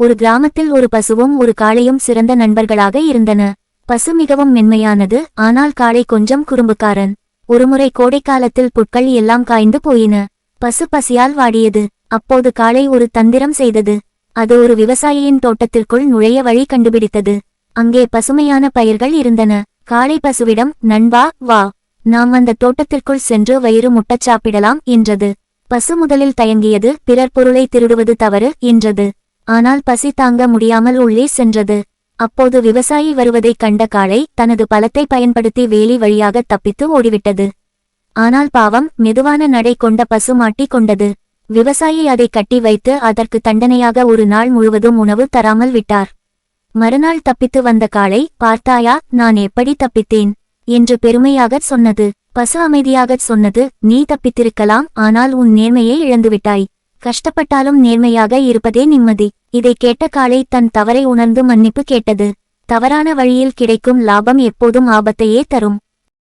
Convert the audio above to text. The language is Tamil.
ஒரு கிராமத்தில் ஒரு பசுவும் ஒரு காளையும் சிறந்த நண்பர்களாக இருந்தன. பசு மிகவும் மென்மையானது, ஆனால் காளை கொஞ்சம் குறும்புக்காரன். ஒருமுறை கோடைக்காலத்தில் புட்கள் எல்லாம் காய்ந்து போயின. பசு பசியால் வாடியது. அப்போது காளை ஒரு தந்திரம் செய்தது. அது ஒரு விவசாயியின் தோட்டத்திற்குள் நுழைய வழி கண்டுபிடித்தது. அங்கே பசுமையான பயிர்கள் இருந்தன. காளை பசுவிடம், நண்பா வா, நாம் அந்த தோட்டத்திற்குள் சென்று வயிறு முட்டச் சாப்பிடலாம் என்றது. பசு முதலில் தயங்கியது, பிறர் பொருளை திருடுவது தவறு என்றது. ஆனால் பசி தாங்க முடியாமல் உள்ளே சென்றது. அப்போது விவசாயி வருவதைக் கண்ட காளை தனது பலத்தை பயன்படுத்தி வேலி வழியாக தப்பித்து ஓடிவிட்டது. ஆனால் பாவம், மெதுவான நடை கொண்ட பசு மாட்டிக் கொண்டது. விவசாயி அதை கட்டி வைத்து அதற்கு தண்டனையாக ஒரு நாள் முழுவதும் உணவு தராமல் விட்டார். மறுநாள் தப்பித்து வந்த காளை, பார்த்தாயா, நான் எப்படி தப்பித்தேன் என்று பெருமையாகச் சொன்னது. பசு அமைதியாகச் சொன்னது, நீ தப்பித்திருக்கலாம், ஆனால் உன் நேர்மையை இழந்துவிட்டாய். கஷ்டப்பட்டாலும் நேர்மையாக இருப்பதே நிம்மதி. இதைக் கேட்ட காளை தன் தவறை உணர்ந்து மன்னிப்பு கேட்டது. தவறான வழியில் கிடைக்கும் லாபம் எப்போதும் ஆபத்தையே தரும்.